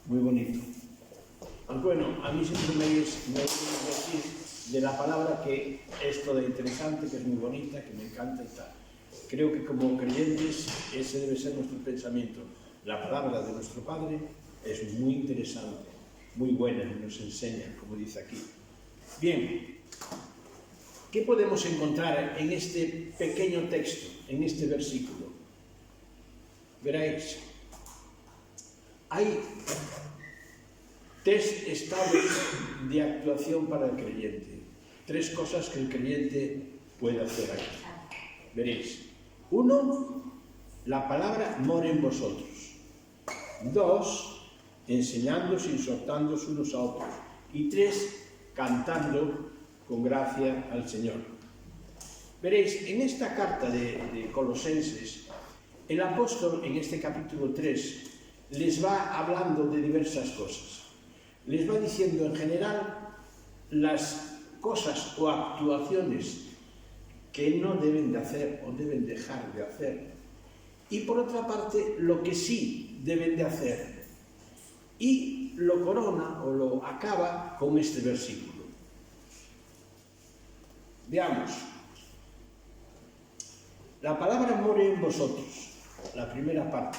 muy bonito. Pues bueno, a mí siempre me oyen decir de la palabra que es toda interesante, que es muy bonita, que me encanta y tal. Creo que como creyentes ese debe ser nuestro pensamiento. La palabra de nuestro Padre es muy interesante, muy buena, nos enseña, como dice aquí. Bien, ¿qué podemos encontrar en este pequeño texto, en este versículo? Veréis, hay tres estados de actuación para el creyente, tres cosas que el creyente puede hacer aquí. Veréis, uno, la palabra mora en vosotros. Dos, enseñándoos y exhortándoos unos a otros. Y tres, cantando con gracia al Señor. Veréis, en esta carta de Colosenses, el apóstol en este capítulo 3 les va hablando de diversas cosas. Les va diciendo en general las cosas o actuaciones que no deben de hacer o deben dejar de hacer. Y por otra parte, lo que sí deben de hacer. Y lo corona o lo acaba con este versículo. Veamos. La palabra more en vosotros, la primera parte.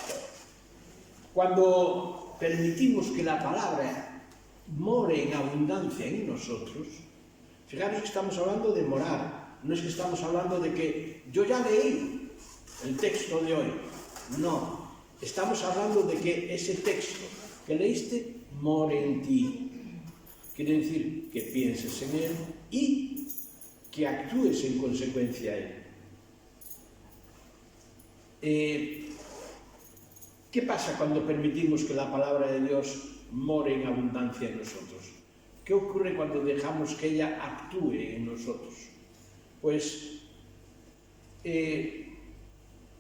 Cuando permitimos que la palabra more en abundancia en nosotros, fijaros que estamos hablando de morar, no es que estamos hablando de que yo ya leí el texto de hoy, no, estamos hablando de que ese texto que leíste more en ti, quiere decir que pienses en él y que actúes en consecuencia a él. ¿Qué pasa cuando permitimos que la palabra de Dios more en abundancia en nosotros? ¿Qué ocurre cuando dejamos que ella actúe en nosotros? Pues,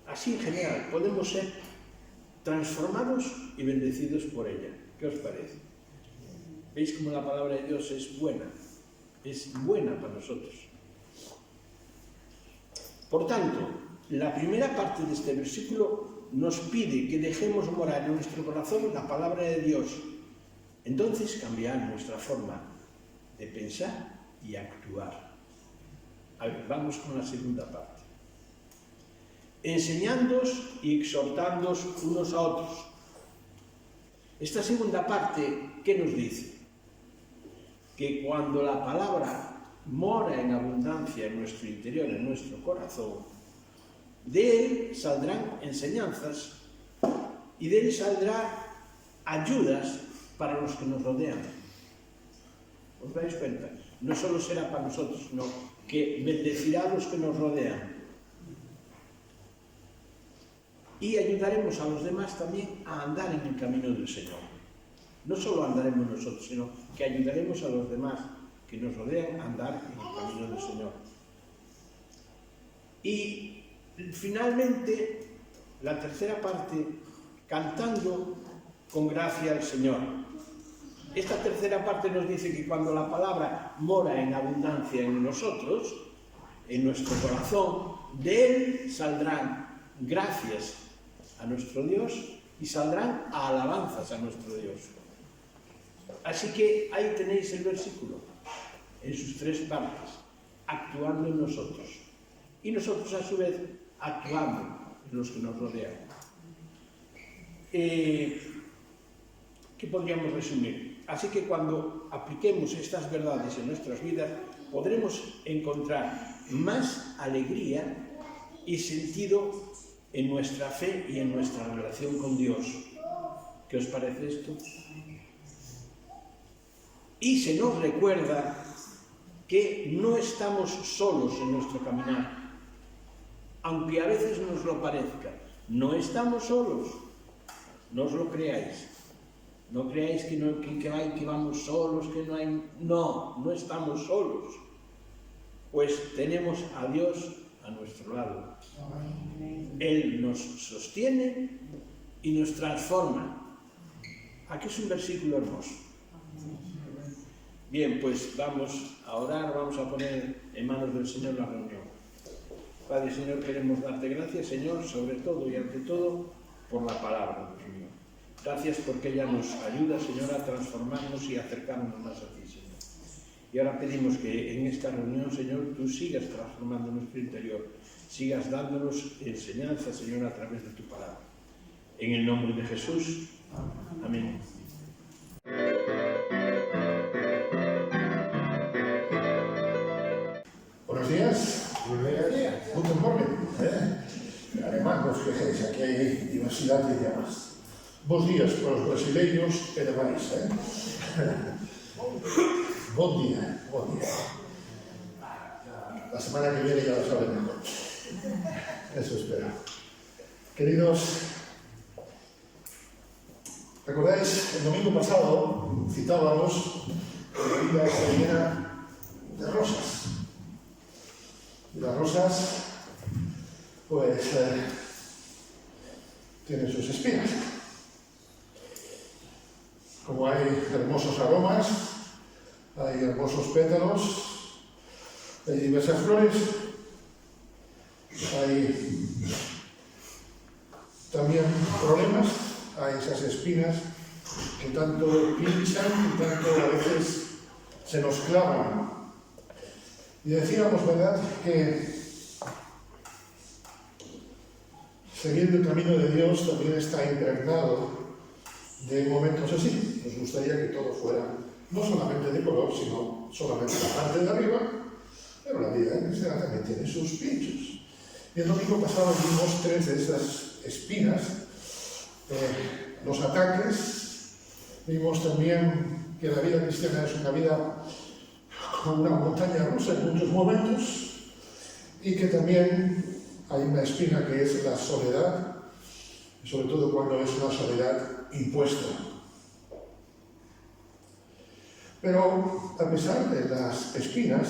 así en general, podemos ser transformados y bendecidos por ella. ¿Qué os parece? ¿Veis cómo la palabra de Dios es buena para nosotros? Por tanto, la primera parte de este versículo nos pide que dejemos morar en nuestro corazón la palabra de Dios. Entonces cambiar nuestra forma de pensar y actuar. A ver, vamos con la segunda parte. Enseñándoos y exhortándoos unos a otros. Esta segunda parte, ¿qué nos dice? Que cuando la palabra mora en abundancia en nuestro interior, en nuestro corazón, de él saldrán enseñanzas y de él saldrán ayudas para los que nos rodean. ¿Os dais cuenta? No solo será para nosotros, sino que bendecirá a los que nos rodean. Y ayudaremos a los demás también a andar en el camino del Señor. No solo andaremos nosotros, sino que ayudaremos a los demás que nos rodean a andar en el camino del Señor. Y finalmente, la tercera parte, cantando con gracia al Señor. Esta tercera parte nos dice que cuando la palabra mora en abundancia en nosotros, en nuestro corazón, de él saldrán gracias a nuestro Dios y saldrán alabanzas a nuestro Dios. Así que ahí tenéis el versículo, en sus tres partes, actuando en nosotros. Y nosotros a su vez actuando en los que nos rodean. ¿Qué podríamos resumir? Así que cuando apliquemos estas verdades en nuestras vidas, podremos encontrar más alegría y sentido en nuestra fe y en nuestra relación con Dios. ¿Qué os parece esto? Y se nos recuerda que no estamos solos en nuestro caminar, aunque a veces nos lo parezca. No estamos solos, no os lo creáis. No creáis que vamos solos, que no hay... No estamos solos. Pues tenemos a Dios a nuestro lado. Él nos sostiene y nos transforma. Aquí es un versículo hermoso. Bien, pues vamos a orar, vamos a poner en manos del Señor la reunión. Padre, Señor, queremos darte gracias, Señor, sobre todo y ante todo, por la palabra, Dios mío. Gracias porque ella nos ayuda, Señor, a transformarnos y acercarnos más a ti, Señor. Y ahora pedimos que en esta reunión, Señor, tú sigas transformando nuestro interior, sigas dándonos enseñanza, Señor, a través de tu palabra. En el nombre de Jesús. Amén. Buenos días. Buenos días. Guten Morgen. Alemán, vos queréis, aquí hay diversidad de idiomas. Bons días para os brasileiros e demais. Bon día, bon día. La semana que viene ya lo saben mejor. Eso espero. Queridos, ¿recordáis? El domingo pasado citábamos que la vida está llena de rosas. Y las rosas, pues, tienen sus espinas. Como hay hermosos aromas, hay hermosos pétalos, hay diversas flores, hay también problemas, hay esas espinas que tanto pinchan y tanto a veces se nos clavan. Y decíamos, ¿verdad?, que seguir el camino de Dios también está impregnado de momentos así. Nos gustaría que todo fuera no solamente de color, sino solamente la parte de arriba, pero la vida cristiana también tiene sus pinchos. Y el domingo pasado vimos 3 de esas espinas, los ataques. Vimos también que la vida cristiana es una vida con una montaña rusa en muchos momentos, y que también hay una espina que es la soledad, sobre todo cuando es una soledad impuesta. Pero a pesar de las espinas,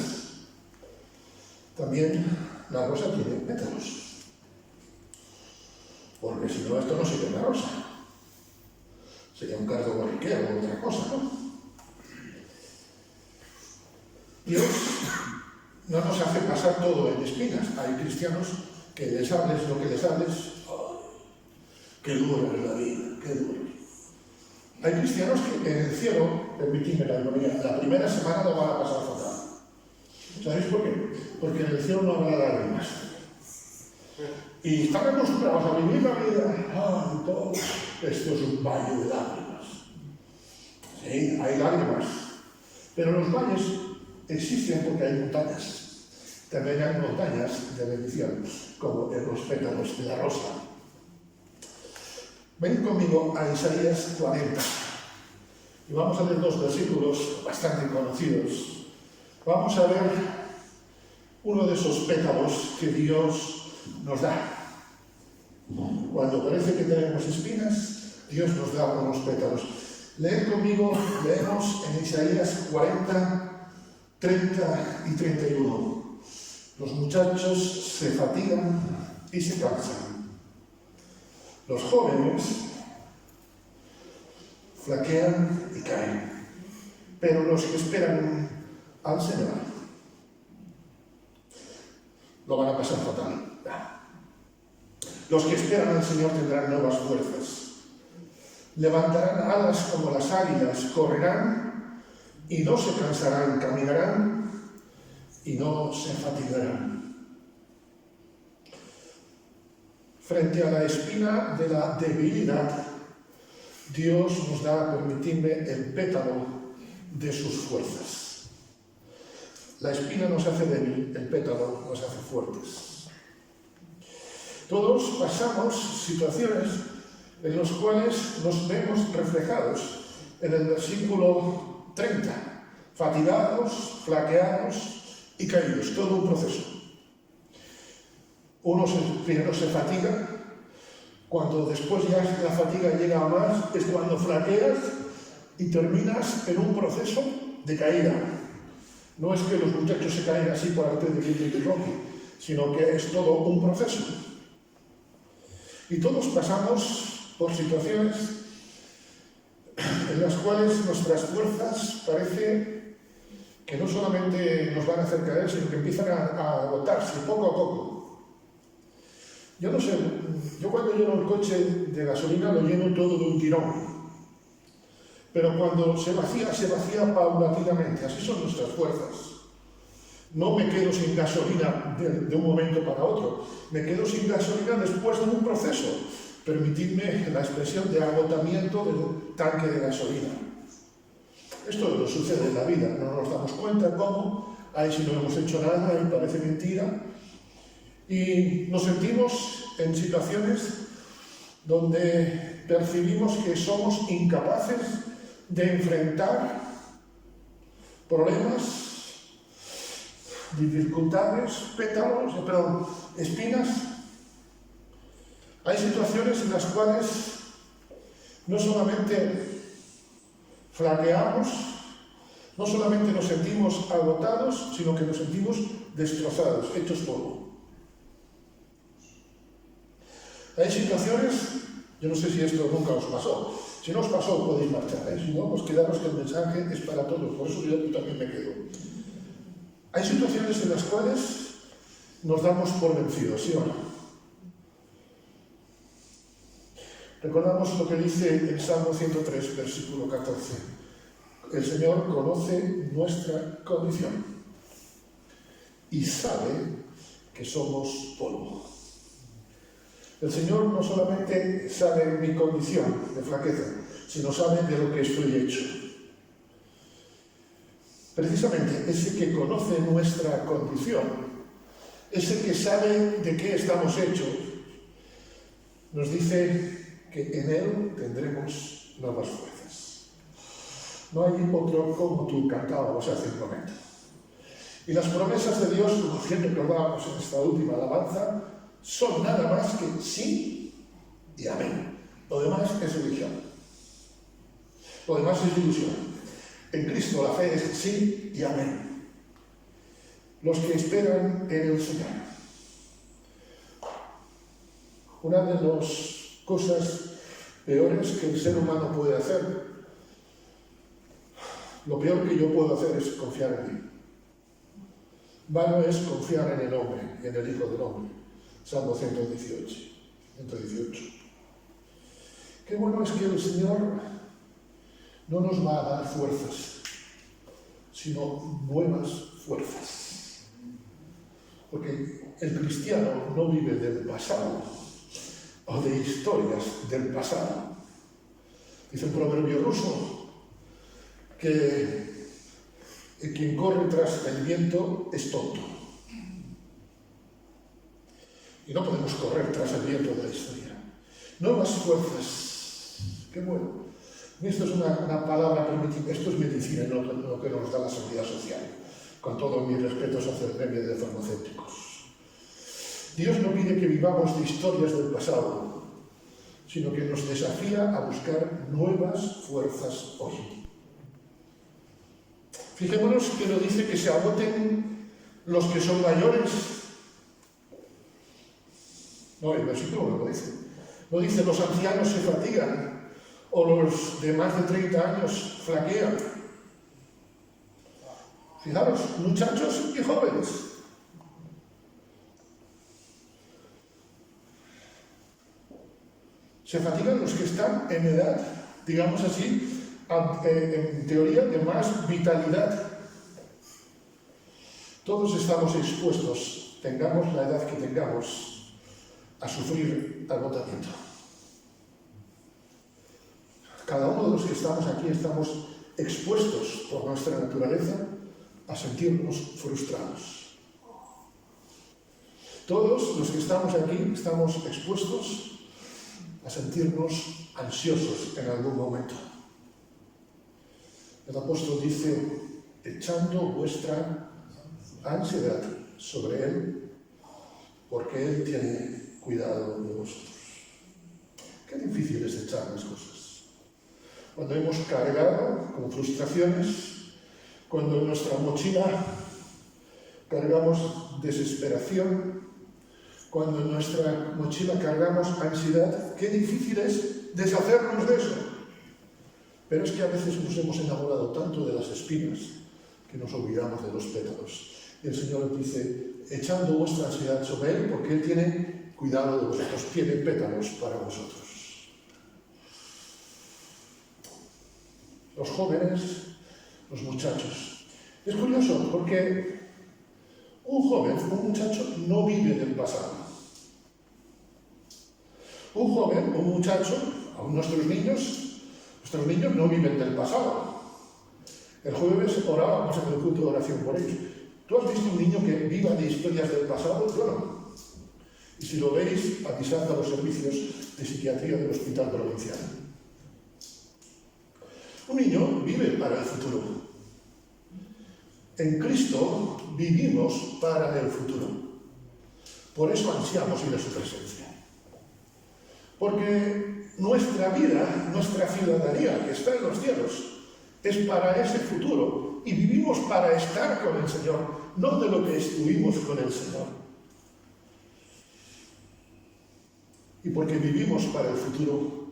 también la rosa tiene pétalos, porque si no, esto no sería una rosa, sería un cardo borriquero o otra cosa, ¿no? Dios no nos hace pasar todo en espinas. Hay cristianos que les hables lo que les hables, ¡oh, qué dura es la vida, qué dura! Hay cristianos que en el cielo, permitidme la ironía, la primera semana no van a pasar fatal. ¿Sabéis por qué? Porque en el cielo no habrá lágrimas. Y están acostumbrados a vivir la vida, ¡ay, todo! Esto es un valle de lágrimas. Sí, hay lágrimas. Pero los valles existen porque hay montañas. También hay montañas de bendición, como en los pétalos de la rosa. Venid conmigo a Isaías 40 y vamos a ver 2 versículos bastante conocidos. Vamos a ver uno de esos pétalos que Dios nos da. Cuando parece que tenemos espinas, Dios nos da unos pétalos. Leed conmigo, leemos en Isaías 40, 30 y 31. Los muchachos se fatigan y se cansan. Los jóvenes flaquean y caen, pero los que esperan al Señor lo van a pasar fatal. Los que esperan al Señor tendrán nuevas fuerzas. Levantarán alas como las águilas, correrán y no se cansarán, caminarán y no se fatigarán. Frente a la espina de la debilidad, Dios nos da, permitidme, el pétalo de sus fuerzas. La espina nos hace débil, el pétalo nos hace fuertes. Todos pasamos situaciones en las cuales nos vemos reflejados en el versículo 30, fatigados, flaqueados y caídos, todo un proceso. Uno primero se fatiga, cuando después ya la fatiga llega a más, es cuando flaqueas y terminas en un proceso de caída. No es que los muchachos se caen así por arte de viento y roque, sino que es todo un proceso. Y todos pasamos por situaciones en las cuales nuestras fuerzas parece que no solamente nos van a hacer caer, sino que empiezan a agotarse poco a poco. Yo no sé yo cuando lleno el coche de gasolina lo lleno todo de un tirón. Pero cuando se vacía paulatinamente. Así son nuestras fuerzas. No me quedo sin gasolina de un momento para otro. Me quedo sin gasolina después de un proceso. Permitidme la expresión de agotamiento del tanque de gasolina. Esto nos sucede en la vida. No nos damos cuenta cómo. Ahí si no hemos hecho nada y parece mentira. Y nos sentimos en situaciones donde percibimos que somos incapaces de enfrentar problemas, dificultades, espinas. Hay situaciones en las cuales no solamente flaqueamos, no solamente nos sentimos agotados, sino que nos sentimos destrozados, hechos polvo. Hay situaciones, yo no sé si esto nunca os pasó, si no os pasó podéis marchar, si no, pues quedaros que el mensaje es para todos, por eso yo también me quedo. Hay situaciones en las cuales nos damos por vencidos, ¿sí o no? Recordamos lo que dice el Salmo 103, versículo 14. El Señor conoce nuestra condición y sabe que somos polvo. El Señor no solamente sabe mi condición de flaqueza, sino sabe de lo que estoy hecho. Precisamente ese que conoce nuestra condición, ese que sabe de qué estamos hechos, nos dice que en Él tendremos nuevas fuerzas. No hay otro como tú, cantábamos hace un momento. Y las promesas de Dios, como siempre recordábamos en esta última alabanza, son nada más que sí y amén. Lo demás es religión. Lo demás es ilusión. En Cristo la fe es sí y amén. Los que esperan en el Señor. Una de las cosas peores que el ser humano puede hacer, lo peor que yo puedo hacer es confiar en mí. Vano es confiar en el hombre y en el Hijo del Hombre. Salmo 118. Qué bueno es que el Señor no nos va a dar fuerzas, sino nuevas fuerzas. Porque el cristiano no vive del pasado o de historias del pasado. Dice un proverbio ruso que quien corre tras el viento es tonto. Y no podemos correr tras el viento de la historia. Nuevas fuerzas. Qué bueno. Esto es una palabra primitiva. Esto es medicina, no lo que nos da la seguridad social. Con todos mis respetos hacia el gremio de farmacéuticos. Dios no pide que vivamos de historias del pasado, sino que nos desafía a buscar nuevas fuerzas hoy. Fijémonos que lo dice que se agoten los que son mayores. No, el versículo no lo dice. Lo dice, los ancianos se fatigan, o los de más de 30 años flaquean. Fijaros, muchachos y jóvenes. Se fatigan los que están en edad, digamos así, en teoría de más vitalidad. Todos estamos expuestos, tengamos la edad que tengamos, a sufrir agotamiento. Cada uno de los que estamos aquí estamos expuestos por nuestra naturaleza a sentirnos frustrados. Todos los que estamos aquí estamos expuestos a sentirnos ansiosos en algún momento. El apóstol dice, echando vuestra ansiedad sobre Él, porque Él tiene cuidado de vosotros. Qué difícil es echar las cosas. Cuando hemos cargado con frustraciones, cuando en nuestra mochila cargamos desesperación, cuando en nuestra mochila cargamos ansiedad, qué difícil es deshacernos de eso. Pero es que a veces nos hemos enamorado tanto de las espinas que nos olvidamos de los pétalos. Y el Señor dice, echando vuestra ansiedad sobre Él, porque Él tiene cuidado de vosotros, tiene pétalos para vosotros. Los jóvenes, los muchachos. Es curioso porque un joven, un muchacho, no vive del pasado. Un joven, un muchacho, aún nuestros niños no viven del pasado. El jueves orábamos en el culto de oración por ellos. ¿Tú has visto un niño que viva de historias del pasado? Yo no. Y si lo veis, avisad a los servicios de psiquiatría del hospital provincial. Un niño vive para el futuro. En Cristo vivimos para el futuro. Por eso ansiamos ir a su presencia. Porque nuestra vida, nuestra ciudadanía, que está en los cielos, es para ese futuro. Y vivimos para estar con el Señor, no de lo que estuvimos con el Señor. Y porque vivimos para el futuro,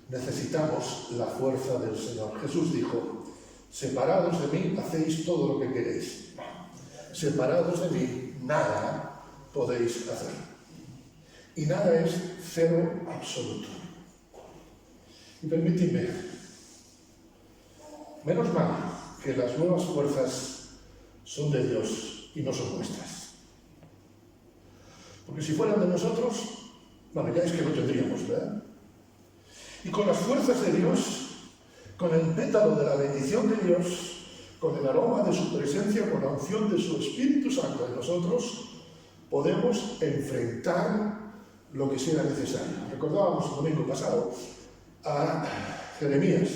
necesitamos la fuerza del Señor. Jesús dijo: separados de mí, hacéis todo lo que queréis. Separados de mí, nada podéis hacer. Y nada es cero absoluto. Y permitidme, menos mal que las nuevas fuerzas son de Dios y no son nuestras. Porque si fueran de nosotros, bueno, ya es que lo tendríamos, ¿verdad? Y con las fuerzas de Dios, con el pétalo de la bendición de Dios, con el aroma de su presencia, con la unción de su Espíritu Santo en nosotros, podemos enfrentar lo que sea necesario. Recordábamos el domingo pasado a Jeremías,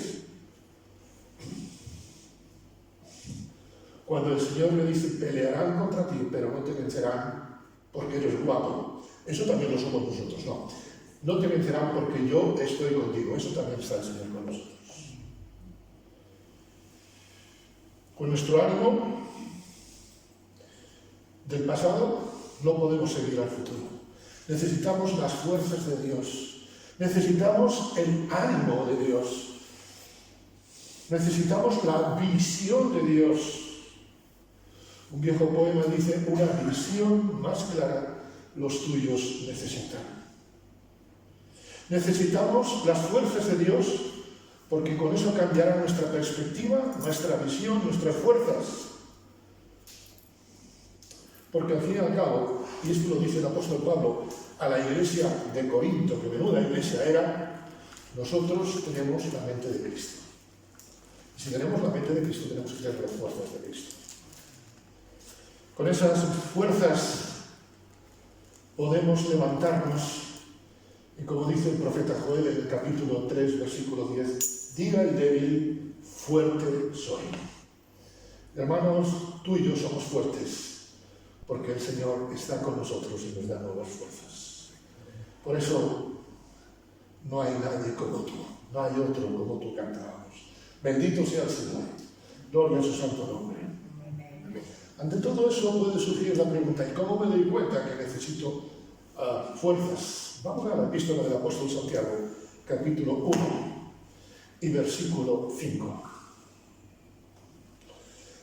cuando el Señor le dice: pelearán contra ti, pero no te vencerán porque eres guapo. Eso también lo somos nosotros, no. No te vencerán porque yo estoy contigo. Eso también está el Señor con nosotros. Con nuestro ánimo del pasado no podemos seguir al futuro. Necesitamos las fuerzas de Dios. Necesitamos el ánimo de Dios. Necesitamos la visión de Dios. Un viejo poema dice: una visión más clara los tuyos necesitan. Necesitamos las fuerzas de Dios, porque con eso cambiará nuestra perspectiva, nuestra visión, nuestras fuerzas. Porque al fin y al cabo, y esto lo dice el apóstol Pablo a la iglesia de Corinto, que menuda iglesia era, nosotros tenemos la mente de Cristo. Y si tenemos la mente de Cristo, tenemos que tener las fuerzas de Cristo. Con esas fuerzas podemos levantarnos, y como dice el profeta Joel en el capítulo 3, versículo 10, diga el débil: fuerte soy. Hermanos, tú y yo somos fuertes, porque el Señor está con nosotros y nos da nuevas fuerzas. Por eso no hay nadie como tú, no hay otro como tú, cantábamos. Bendito sea el Señor, gloria a su santo nombre. Ante todo eso puede surgir la pregunta: ¿y cómo me doy cuenta que necesito fuerzas? Vamos a la epístola del apóstol Santiago, capítulo 1 y versículo 5.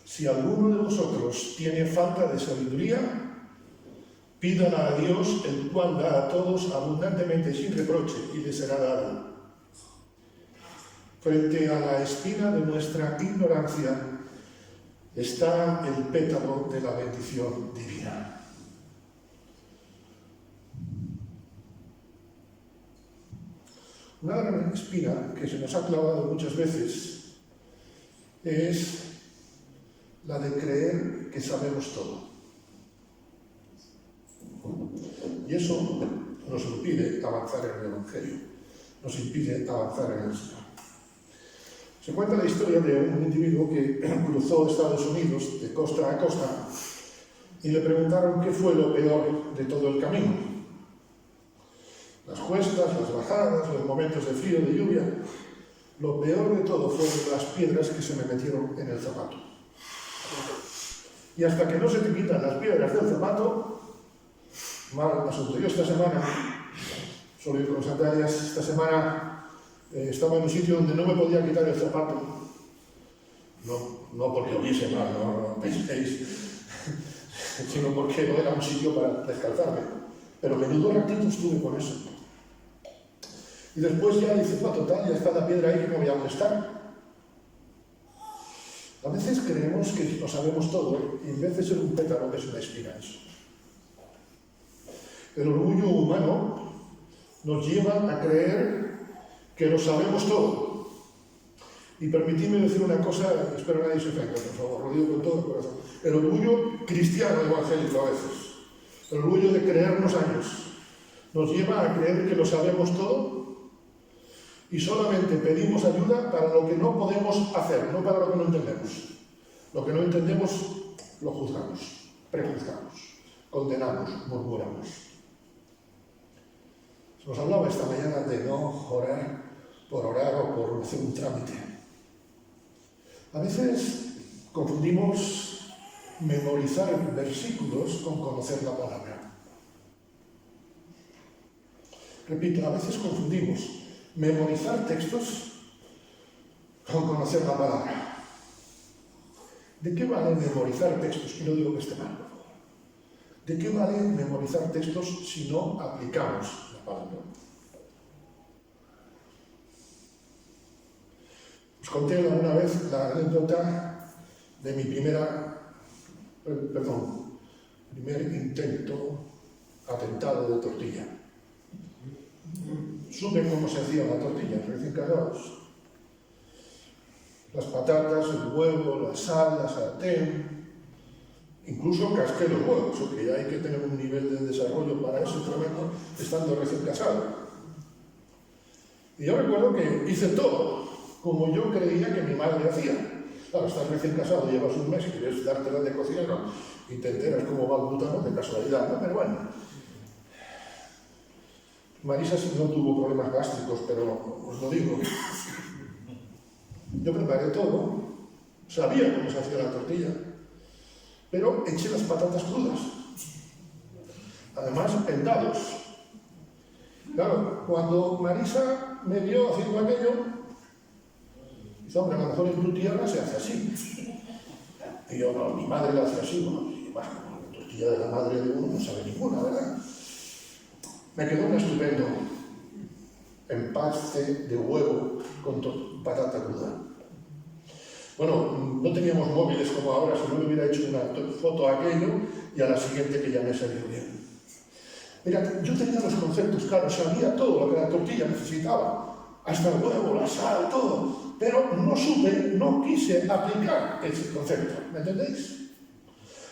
Si alguno de vosotros tiene falta de sabiduría, pídala a Dios, el cual da a todos abundantemente sin reproche, y le será dada. Frente a la espina de nuestra ignorancia está el pétalo de la bendición divina. Una gran espina que se nos ha clavado muchas veces es la de creer que sabemos todo. Y eso nos impide avanzar en el Evangelio, nos impide avanzar en el Señor. Se cuenta la historia de un individuo que cruzó Estados Unidos de costa a costa y le preguntaron qué fue lo peor de todo el camino. Las cuestas, las bajadas, los momentos de frío, de lluvia. Lo peor de todo fueron las piedras que se me metieron en el zapato. Y hasta que no se te quitan las piedras del zapato, mal asunto. Yo esta semana, solo ir con sandalias, esta semana estaba en un sitio donde no me podía quitar el zapato. No porque hubiese mal, no penséis, sino porque no era un sitio para descalzarme. Pero menudo ratito estuve con eso. Y después ya dices, bueno, total, ya está la piedra ahí que me voy a molestar. A veces creemos que lo sabemos todo y en vez de ser un pétalo es una espina eso. El orgullo humano nos lleva a creer que lo sabemos todo. Y permitidme decir una cosa, espero que nadie se ofenda, por favor, lo digo con todo el corazón. El orgullo cristiano evangélico a veces, el orgullo de creernos años, nos lleva a creer que lo sabemos todo y solamente pedimos ayuda para lo que no podemos hacer, no para lo que no entendemos. Lo que no entendemos lo juzgamos, prejuzgamos, condenamos, murmuramos. Se nos hablaba esta mañana de no orar por orar o por hacer un trámite. A veces confundimos memorizar versículos con conocer la palabra. Repito, a veces confundimos memorizar textos con conocer la palabra. ¿De qué vale memorizar textos? Y no digo que esté mal, por favor. ¿De qué vale memorizar textos si no aplicamos la palabra? Os conté alguna vez la anécdota de mi primer atentado de tortilla. Supe cómo se hacía la tortilla, recién casados. Las patatas, el huevo, la sal, la sartén, incluso casqué los huevos, porque ya hay que tener un nivel de desarrollo para eso tremendo, estando recién casado. Y yo recuerdo que hice todo como yo creía que mi madre hacía. Claro, estás recién casado, llevas un mes, quieres dártela de cocinero y te enteras cómo va el butano de casualidad, ¿no? Pero bueno. Marisa sí no tuvo problemas gástricos, pero os lo digo. Yo preparé todo, sabía cómo se hacía la tortilla, pero eché las patatas crudas. Además, en dados. Claro, cuando Marisa me vio haciendo aquello, dice, hombre, a lo mejor en tu tierra se hace así. Y yo, no, mi madre la hace así, bueno, y bueno, la tortilla de la madre de uno no sabe ninguna, ¿verdad? Me quedó un estupendo empaste de huevo con patata cruda. Bueno, no teníamos móviles como ahora, si no me hubiera hecho una foto a aquello y a la siguiente que ya me salió bien. Mira, yo tenía los conceptos claros, sabía todo lo que la tortilla necesitaba, hasta el huevo, la sal, todo, pero no supe, no quise aplicar ese concepto, ¿me entendéis?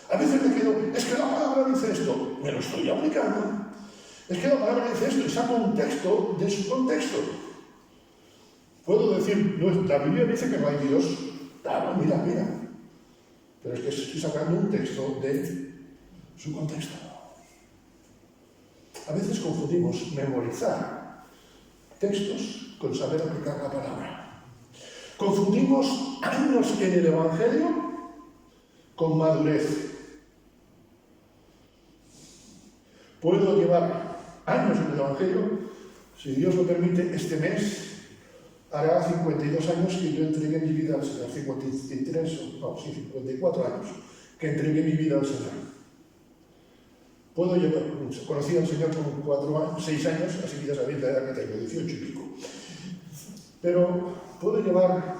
A veces me quedo, es que la palabra dice esto, me lo estoy aplicando. Es que la palabra dice esto y saco un texto de su contexto. Puedo decir, no, la Biblia dice que no hay Dios. Claro, mira. Pero es que estoy sacando un texto de su contexto. A veces confundimos memorizar textos con saber aplicar la palabra. Confundimos años en el Evangelio con madurez. Puedo llevar años en el Evangelio, si Dios lo permite, este mes hará 52 años que yo entregué mi vida al Señor, 54 años que entregué mi vida al Señor. Puedo llevar, conocí al Señor con 6 años, así que ya sabéis la edad que tengo, 18 y pico. Pero puedo llevar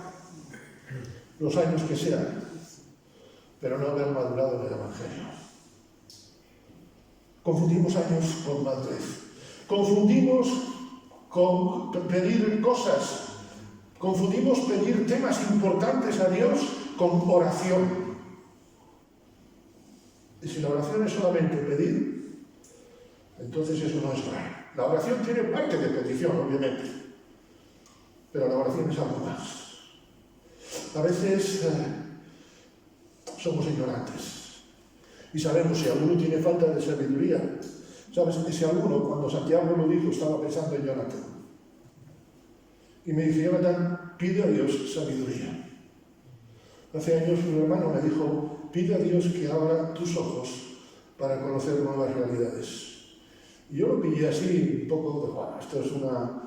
los años que sean, pero no haber madurado en el Evangelio. Confundimos años con madurez. Confundimos con pedir cosas. Confundimos pedir temas importantes a Dios con oración. Y si la oración es solamente pedir, entonces eso no es orar. La oración tiene parte de petición, obviamente, pero la oración es algo más. A veces somos ignorantes. Y sabemos si alguno tiene falta de sabiduría. ¿Sabes? Ese alguno, cuando Santiago lo dijo, estaba pensando en Jonathan. Y me dice, Jonathan, pide a Dios sabiduría. Hace años un hermano me dijo, pide a Dios que abra tus ojos para conocer nuevas realidades. Y yo lo pillé así, un poco de, bueno, esto es una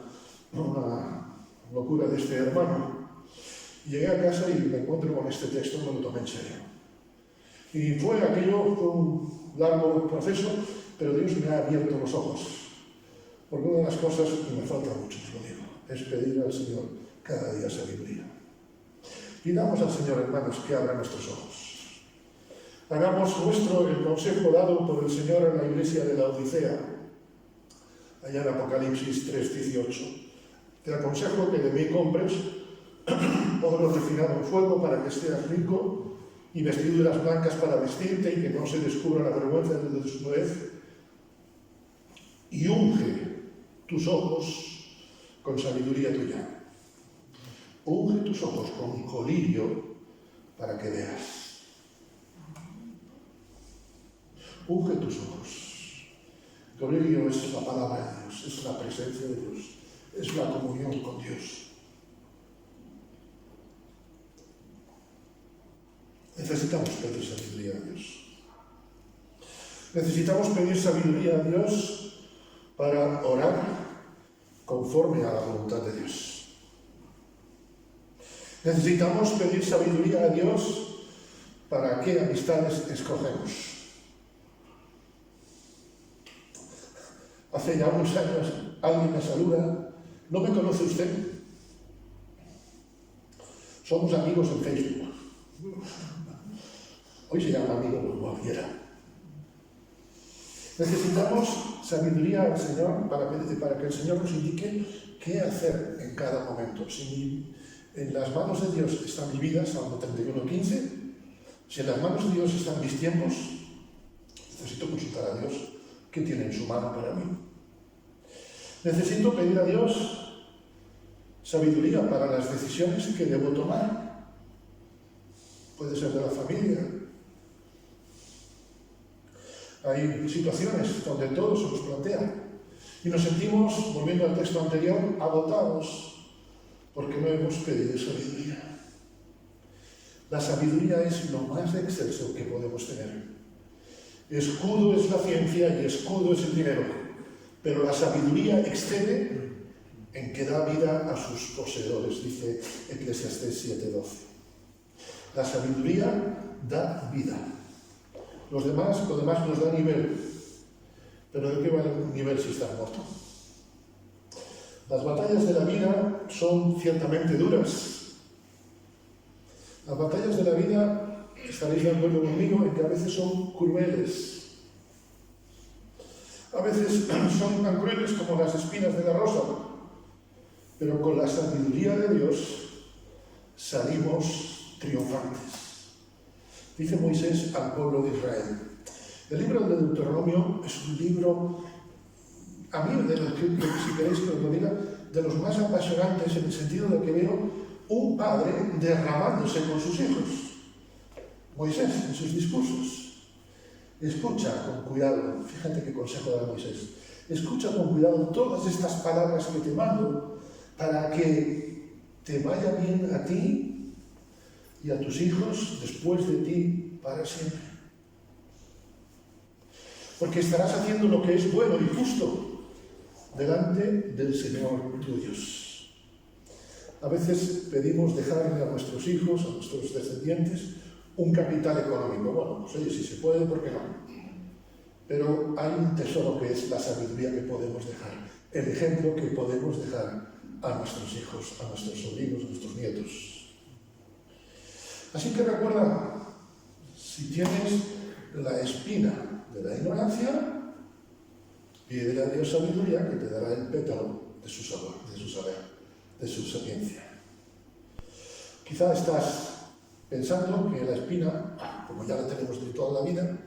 locura de este hermano. Llegué a casa y me encuentro con este texto, me lo tomé en serio. Y fue un largo proceso pero Dios me ha abierto los ojos. Porque una de las cosas, y me falta mucho, os lo digo, es pedir al Señor cada día sabiduría. Pidamos al Señor, hermanos, que abra nuestros ojos. Hagamos nuestro el consejo dado por el Señor a la iglesia de la Odisea, allá en Apocalipsis 3:18. Te aconsejo que de mí compres oro refinado en fuego para que seas rico y vestiduras blancas para vestirte y que no se descubra la vergüenza de tu desnudez, y unge tus ojos con sabiduría tuya. Unge tus ojos con colirio para que veas. Unge tus ojos. El colirio es la palabra de Dios, es la presencia de Dios, es la comunión con Dios. Necesitamos pedir sabiduría a Dios. Necesitamos pedir sabiduría a Dios para orar conforme a la voluntad de Dios. Necesitamos pedir sabiduría a Dios para qué amistades escogemos. Hace ya unos años alguien me saluda: ¿no me conoce usted? Somos amigos en Facebook. Hoy se llama amigo como cualquiera. Necesitamos sabiduría al Señor para que el Señor nos indique qué hacer en cada momento. Si en las manos de Dios están mi vida, Salmo 31:15, si en las manos de Dios están mis tiempos, necesito consultar a Dios qué tiene en su mano para mí. Necesito pedir a Dios sabiduría para las decisiones que debo tomar. Puede ser de la familia. Hay situaciones donde todo se nos plantea y nos sentimos, volviendo al texto anterior, agotados porque no hemos pedido sabiduría. La sabiduría es lo más excelso que podemos tener. Escudo es la ciencia y escudo es el dinero, pero la sabiduría excede en que da vida a sus poseedores, dice Eclesiastés 7:12. La sabiduría da vida. Lo demás nos da nivel. Pero ¿de qué va el nivel si está muerto? Las batallas de la vida son ciertamente duras. Las batallas de la vida, estaréis de acuerdo conmigo, en que a veces son crueles. A veces son tan crueles como las espinas de la rosa. Pero con la sabiduría de Dios salimos triunfantes. Dice Moisés al pueblo de Israel. El libro de Deuteronomio es un libro, a mí, si queréis que os lo diga, de los más apasionantes, en el sentido de que veo un padre derramándose con sus hijos. Moisés, en sus discursos. Escucha con cuidado, fíjate qué consejo da Moisés. Escucha con cuidado todas estas palabras que te mando para que te vaya bien a ti y a tus hijos después de ti para siempre. Porque estarás haciendo lo que es bueno y justo delante del Señor tu Dios. A veces pedimos dejarle a nuestros hijos, a nuestros descendientes, un capital económico. Bueno, pues oye, si se puede, ¿por qué no? Pero hay un tesoro que es la sabiduría que podemos dejar, el ejemplo que podemos dejar a nuestros hijos, a nuestros sobrinos, a nuestros nietos. Así que recuerda, si tienes la espina de la ignorancia, pídele a Dios sabiduría que te dará el pétalo de su saber, de su sapiencia. Quizá estás pensando que la espina, como ya la tenemos de toda la vida,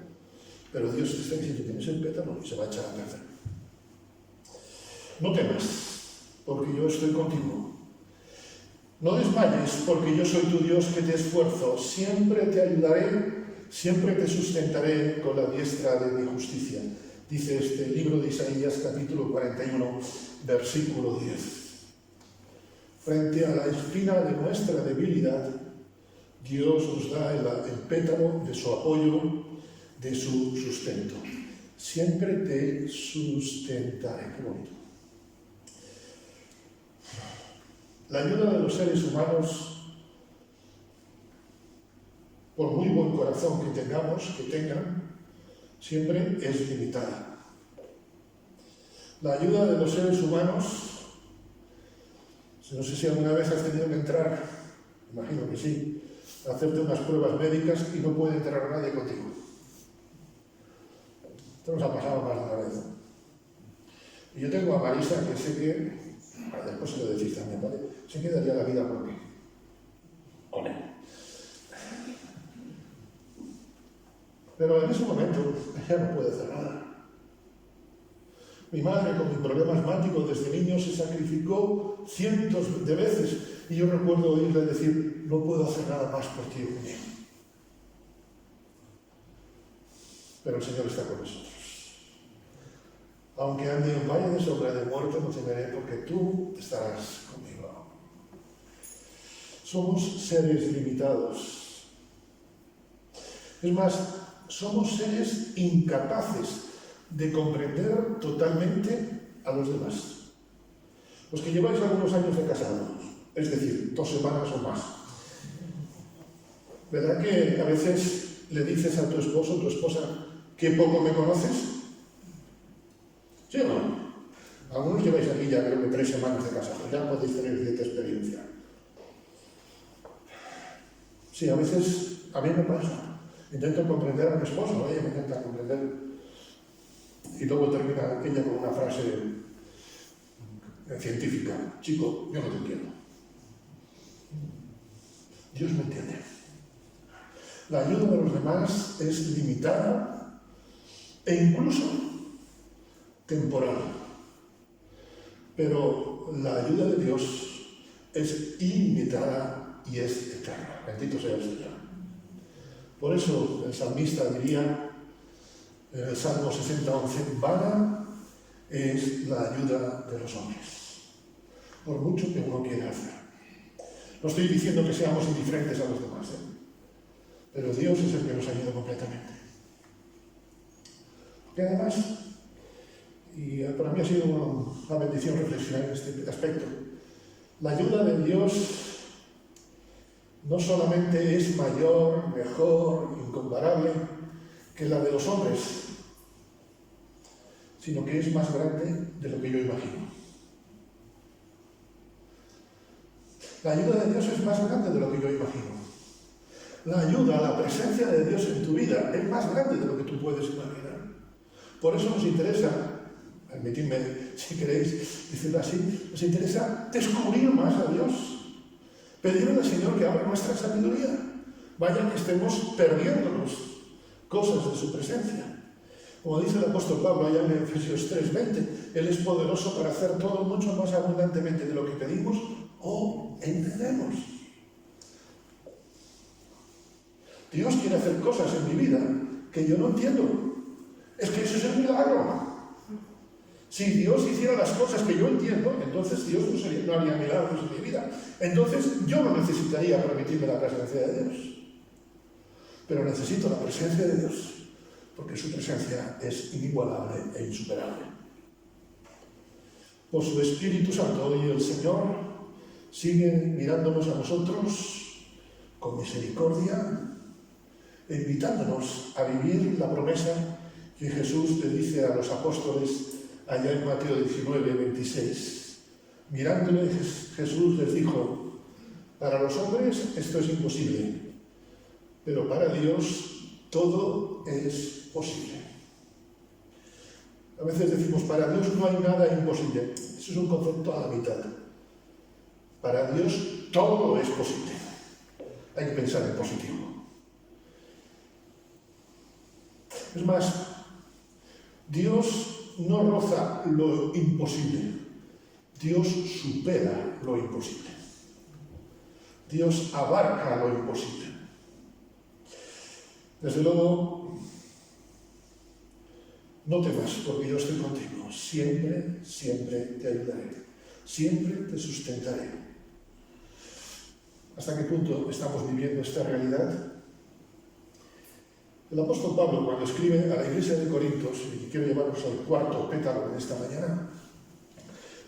pero Dios te está diciendo que tienes el pétalo y se va a echar a perder. No temas, porque yo estoy contigo. No desmayes, porque yo soy tu Dios que te esfuerzo. Siempre te ayudaré, siempre te sustentaré con la diestra de mi justicia. Dice este libro de Isaías, capítulo 41, versículo 10. Frente a la espina de nuestra debilidad, Dios nos da el pétalo de su apoyo, de su sustento. Siempre te sustentaré. Qué bonito. La ayuda de los seres humanos, por muy buen corazón que tengan, siempre es limitada. La ayuda de los seres humanos, no sé si alguna vez has tenido que entrar, imagino que sí, a hacerte unas pruebas médicas y no puede entrar nadie contigo. Esto nos ha pasado más de una vez. Y yo tengo a Marisa que sé que, después se lo decís también, ¿vale? Sé que daría la vida por mí. Con él. Pero en ese momento ella no puede hacer nada. Mi madre, con mi problema asmático desde niño, se sacrificó cientos de veces y yo recuerdo oírle decir: no puedo hacer nada más por ti, hijo mío. Pero el Señor está con nosotros. Aunque ande en valle de sombra de muerte, no temeré, porque tú estarás conmigo. Somos seres limitados. Es más, somos seres incapaces de comprender totalmente a los demás. Los que lleváis algunos años de casados, es decir, 2 semanas o más, ¿verdad que a veces le dices a tu esposo o tu esposa que poco me conoces? ¿Sí o no? Algunos lleváis aquí ya creo que 3 semanas de casados, ya podéis tener cierta experiencia. Sí, a veces a mí me pasa. Intento comprender a mi esposo, ella me intenta comprender. Y luego termina ella con una frase científica: chico, yo no te entiendo. Dios me entiende. La ayuda de los demás es limitada e incluso temporal. Pero la ayuda de Dios es ilimitada y es eterna. Bendito sea el Señor. Por eso el salmista diría en el Salmo 60:11: vana es la ayuda de los hombres, por mucho que uno quiera hacer. No estoy diciendo que seamos indiferentes a los demás, pero Dios es el que nos ayuda completamente. Porque además, y para mí ha sido una bendición reflexionar en este aspecto, la ayuda de Dios no solamente es mayor, mejor, incomparable que la de los hombres, sino que es más grande de lo que yo imagino. La ayuda de Dios es más grande de lo que yo imagino. La ayuda, la presencia de Dios en tu vida es más grande de lo que tú puedes imaginar. Por eso nos interesa, permitidme si queréis decirlo así, nos interesa descubrir más a Dios. Pedirle al Señor que abra nuestra sabiduría. Vaya que estemos perdiéndonos cosas de su presencia. Como dice el apóstol Pablo allá en Efesios 3:20, Él es poderoso para hacer todo mucho más abundantemente de lo que pedimos o entendemos. Dios quiere hacer cosas en mi vida que yo no entiendo. Es que eso es el milagro. Si Dios hiciera las cosas que yo entiendo, entonces Dios no haría milagros en mi vida. Entonces yo no necesitaría permitirme la presencia de Dios. Pero necesito la presencia de Dios, porque su presencia es inigualable e insuperable. Por su Espíritu Santo, hoy el Señor sigue mirándonos a nosotros con misericordia e invitándonos a vivir la promesa que Jesús le dice a los apóstoles allá en Mateo 19:26. Mirándole, Jesús les dijo: para los hombres esto es imposible, pero para Dios todo es posible. A veces decimos, para Dios no hay nada imposible. Eso es un concepto a la mitad. Para Dios todo es posible. Hay que pensar en positivo. Es más, Dios no roza lo imposible. Dios supera lo imposible. Dios abarca lo imposible. Desde luego, no temas, porque yo estoy contigo. Siempre, siempre te ayudaré. Siempre te sustentaré. ¿Hasta qué punto estamos viviendo esta realidad? El apóstol Pablo, cuando escribe a la iglesia de Corintios, y quiero llevaros al cuarto pétalo de esta mañana,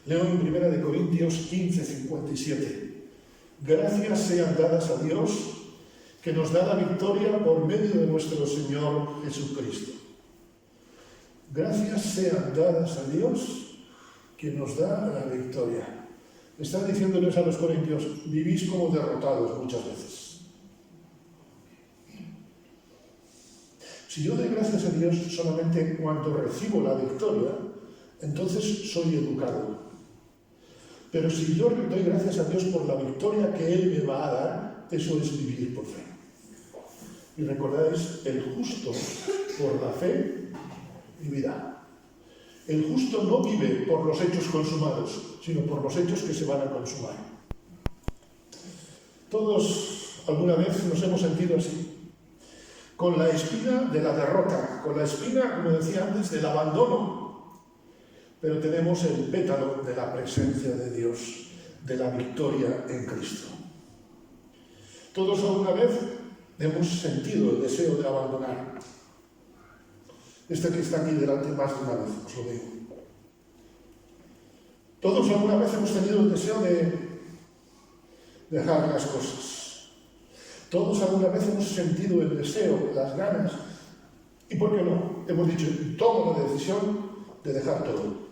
leo en 1 Corintios 15:57. Gracias sean dadas a Dios, que nos da la victoria por medio de nuestro Señor Jesucristo. Gracias sean dadas a Dios, quien nos da la victoria. Están diciéndoles a los corintios, vivís como derrotados muchas veces. Si yo doy gracias a Dios solamente cuando recibo la victoria, entonces soy educado. Pero si yo doy gracias a Dios por la victoria que Él me va a dar, eso es vivir por fe. Y recordáis, el justo por la fe vivirá. El justo no vive por los hechos consumados, sino por los hechos que se van a consumar. Todos alguna vez nos hemos sentido así, con la espina de la derrota, con la espina, como decía antes, del abandono, pero tenemos el pétalo de la presencia de Dios, de la victoria en Cristo. Todos alguna vez hemos sentido el deseo de abandonar. Este que está aquí delante más de una vez, os lo digo. Todos alguna vez hemos tenido el deseo de dejar las cosas. Todos alguna vez hemos sentido el deseo, las ganas, y ¿por qué no? Hemos dicho, tomo la decisión de dejar todo.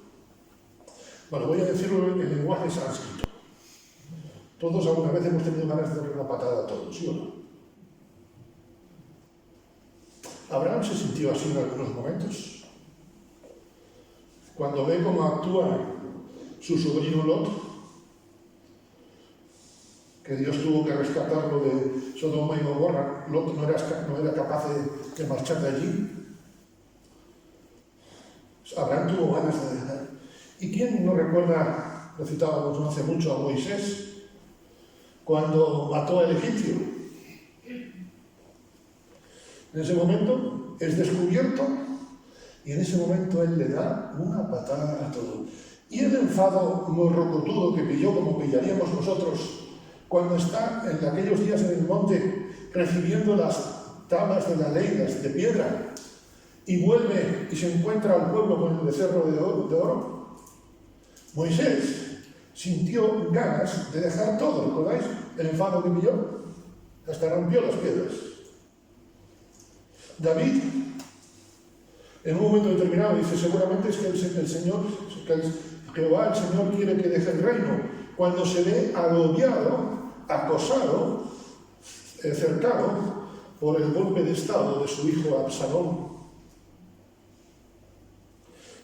Bueno, voy a decirlo en lenguaje sánscrito. Todos alguna vez hemos tenido ganas de darle una patada a todos, ¿sí o no? Abraham se sintió así en algunos momentos. Cuando ve cómo actúa su sobrino Lot, que Dios tuvo que rescatarlo de Sodoma y Gomorra, Lot no era capaz de marchar de allí. Abraham tuvo ganas de dejar. ¿Y quién no recuerda, lo citábamos no hace mucho, a Moisés, cuando mató al egipcio? En ese momento es descubierto y en ese momento él le da una patada a todo. Y el enfado morrocotudo que pilló, como pillaríamos nosotros, cuando está en aquellos días en el monte recibiendo las tablas de la ley, las de piedra, y vuelve y se encuentra al pueblo con el becerro de oro. Moisés sintió ganas de dejar todo, ¿recordáis? El enfado que pilló, hasta rompió las piedras. David, en un momento determinado, dice, seguramente es que el Señor, Jehová, el Señor quiere que deje el reino, cuando se ve agobiado, acosado, cercado por el golpe de estado de su hijo Absalón.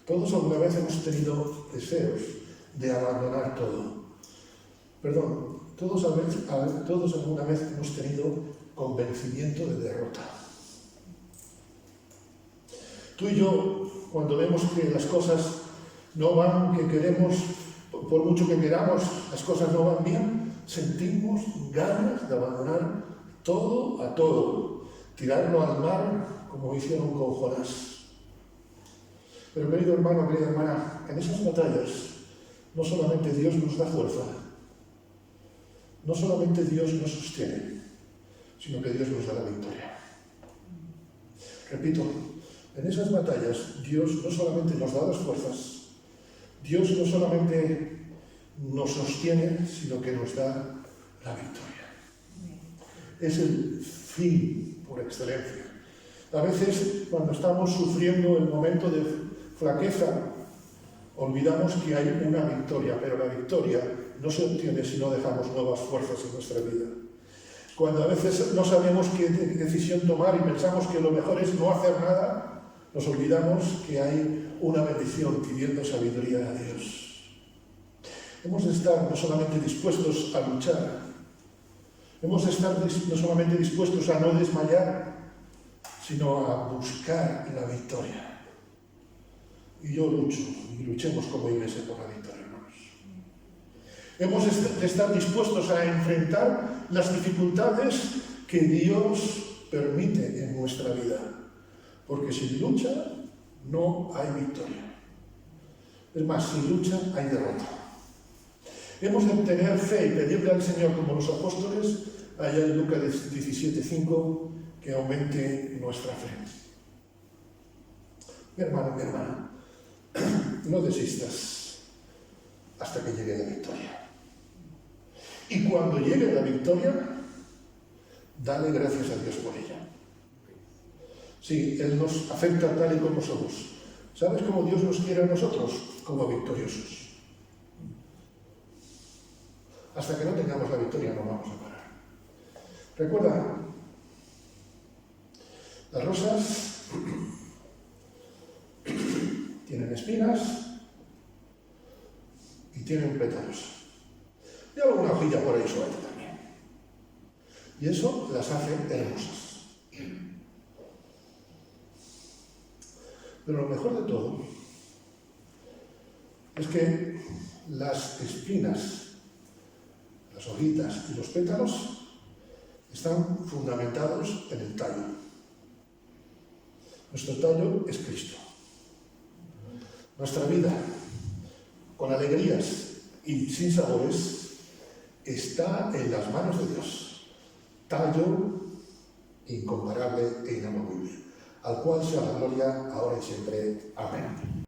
Todos alguna vez hemos tenido deseos de abandonar todo. Perdón, todos alguna vez hemos tenido convencimiento de derrota. Tú y yo, cuando vemos que las cosas no van, que queremos, por mucho que queramos, las cosas no van bien, sentimos ganas de abandonar todo a todo, tirarlo al mar como hicieron con Jonás. Pero querido hermano, querida hermana, en esas batallas no solamente Dios nos da fuerza, no solamente Dios nos sostiene, sino que Dios nos da la victoria. Repito, en esas batallas Dios no solamente nos da las fuerzas, Dios no solamente nos sostiene, sino que nos da la victoria. Es el fin por excelencia. A veces, cuando estamos sufriendo el momento de flaqueza, olvidamos que hay una victoria, pero la victoria no se obtiene si no dejamos nuevas fuerzas en nuestra vida. Cuando a veces no sabemos qué decisión tomar y pensamos que lo mejor es no hacer nada, nos olvidamos que hay una bendición pidiendo sabiduría a Dios. Hemos de estar no solamente dispuestos a luchar, hemos de estar no solamente dispuestos a no desmayar, sino a buscar la victoria. Y yo lucho, y luchemos como iglesia por la victoria, hermanos. Hemos de estar dispuestos a enfrentar las dificultades que Dios permite en nuestra vida. Porque sin lucha no hay victoria. Es más, sin lucha hay derrota. Hemos de tener fe y pedirle al Señor, como los apóstoles, allá en Lucas 17:5, que aumente nuestra fe. Mi hermano, mi hermana, no desistas hasta que llegue la victoria. Y cuando llegue la victoria, dale gracias a Dios por ella. Sí, Él nos acepta tal y como somos. ¿Sabes cómo Dios nos quiere a nosotros? Como victoriosos. Hasta que no tengamos la victoria no vamos a parar. Recuerda, las rosas tienen espinas y tienen pétalos. Y alguna hojilla por ahí suelta también. Y eso las hace hermosas. Pero lo mejor de todo es que las espinas, las hojitas y los pétalos están fundamentados en el tallo. Nuestro tallo es Cristo. Nuestra vida, con alegrías y sin sabores, está en las manos de Dios. Tallo incomparable e inamovible, al cual sea la gloria ahora y siempre. Amén.